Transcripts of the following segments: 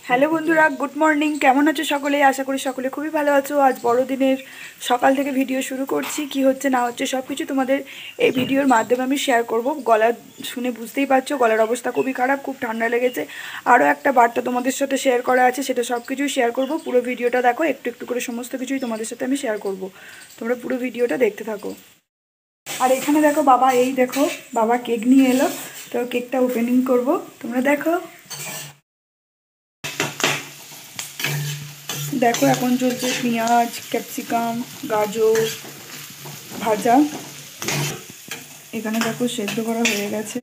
Hello বন্ধুরা, good morning. কেমন আছো সকলে? আশা করি সকলে খুবই ভালো আছো। আজ বড়দিনের সকাল থেকে ভিডিও শুরু করছি। কি হচ্ছে না হচ্ছে সব কিছু তোমাদের এই ভিডিওর মাধ্যমে আমি শেয়ার করব। গলা শুনে বুঝতেই পারছো গলার অবস্থা খুবই খারাপ, খুব ঠান্ডা লেগেছে। আরও একটা বার্তা তোমাদের সাথে শেয়ার করা আছে, সেটা সব কিছুই শেয়ার করব। পুরো ভিডিওটা দেখো, একটু একটু করে সমস্ত কিছুই তোমাদের সাথে আমি শেয়ার করব। তোমরা পুরো ভিডিওটা দেখতে থাকো। আর এখানে দেখো বাবা, এই দেখো বাবা কেক নিয়ে এলো, তো কেকটা ওপেনিং করব। তোমরা দেখো, দেখো এখন চলছে পেঁয়াজ, ক্যাপসিকাম, গাজর ভাজা। এখানে দেখো সেদ্ধ করা হয়ে গেছে,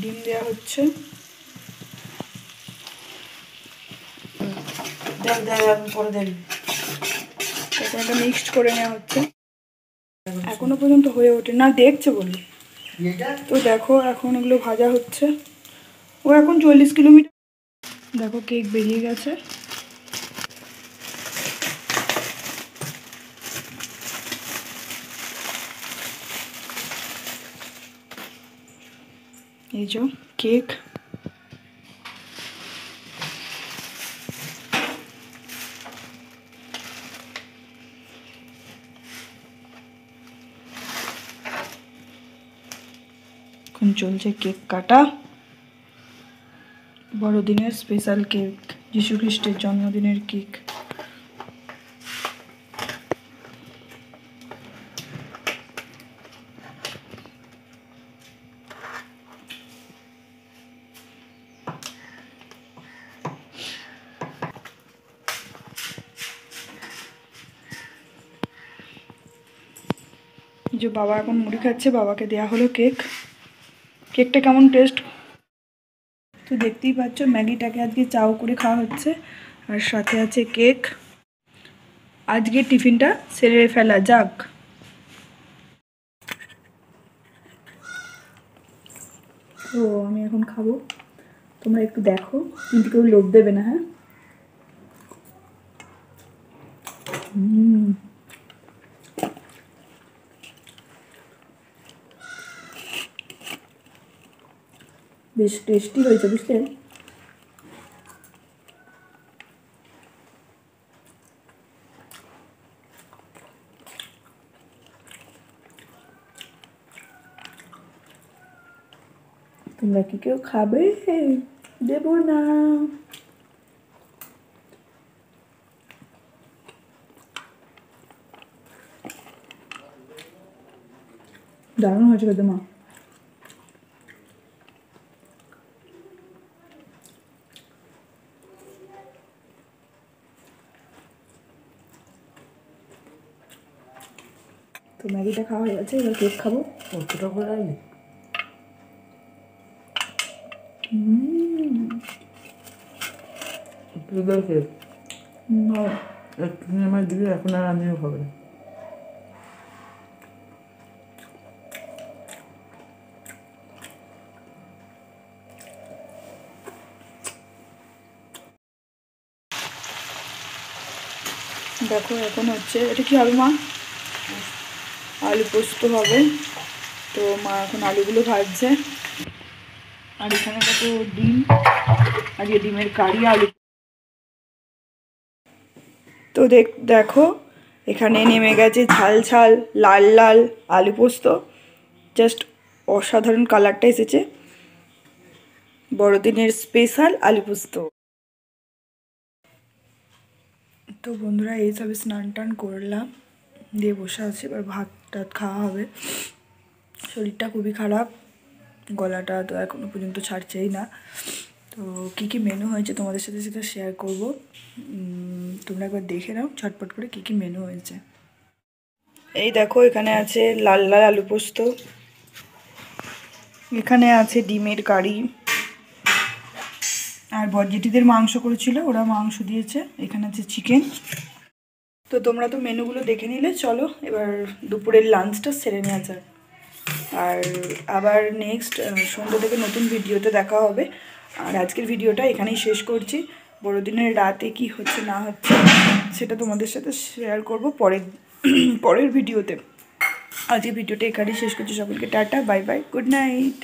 ডিম দেওয়া হচ্ছে। এখন এটা মিক্সড করে নেওয়া হচ্ছে। এখনো পর্যন্ত হয়ে ওঠে না, দেখছে বলি। তো দেখো এখন এগুলো ভাজা হচ্ছে। ও এখন 40 কিলোমিটার। দেখো কেক বেরিয়ে গেছে। এই যে কেক। এখন চলছে কেক কাটা। বড়দিনের স্পেশাল কেক, যীশু খ্রিস্টের জন্মদিনের কেক। যে বাবা এখন মুড়ি খাচ্ছে, বাবাকে দেয়া হলো কেক। কেকটা কেমন টেস্ট তো দেখতেই পাচ্ছ। ম্যাগিটাকে আজকে চাও করে খাওয়া হচ্ছে, আর সাথে আছে কেক। আজকে টিফিনটা সেরে ফেলা যাক। তো আমি এখন খাবো, তোমরা একটু দেখো, কিন্তু কেউ লোভ দেবে না। হ্যাঁ, বেশ টেস্টি হয়েছে, বুঝলে। তোমরা কি কেউ খাবে? দেবো না। দারুণ হয়েছে খেতে মা। তো ম্যাগিটা খাওয়া হয়ে গেছে, এবার কেক খাবো। কতটা করে রাখবি? আমার দিদি এখন আর আমিও খাবো না। দেখো এখন হচ্ছে, এটা কি হবে মা? আলু পোস্ত হবে। তো মা এখন আলুগুলো ভাজছে। আর এখানে দেখো ডিম, আর এই ডিমের কারি, আলু। তো দেখো এখানে নেমে গেছে ঝাল ঝাল লাল লাল আলু পোস্ত। জাস্ট অসাধারণ কালারটা এসেছে। বড়দিনের স্পেশাল আলু পোস্ত। তো বন্ধুরা, এইসবে স্নান টান করলাম, দিয়ে বসে আছি। এবার ভাত টাত খাওয়া হবে। শরীরটা খুবই খারাপ, গলাটা তো এখনো পর্যন্ত ছাড়ছেই না। তো কী কী মেনু হয়েছে তোমাদের সাথে সেটা শেয়ার করব। তোমরা একবার দেখে নাও ঝটপট করে কী কী মেনু হয়েছে। এই দেখো এখানে আছে লাল লাল আলু পোস্ত, এখানে আছে ডিমের কারি, আর বরজেটিদের মাংস করেছিল, ওরা মাংস দিয়েছে। এখানে আছে চিকেন। তো তোমরা তো মেনুগুলো দেখে নিলে, চলো এবার দুপুরের লাঞ্চটা সেরে নেওয়া যাক। আর আবার নেক্সট সন্ধ্যা থেকে নতুন ভিডিওতে দেখা হবে। আর আজকের ভিডিওটা এখানেই শেষ করছি। বড়দিনের রাতে কি হচ্ছে না হচ্ছে সেটা তোমাদের সাথে শেয়ার করব পরের ভিডিওতে। আজকের ভিডিওটা এখানেই শেষ করছি। সকলকে tata, bye bye, good night.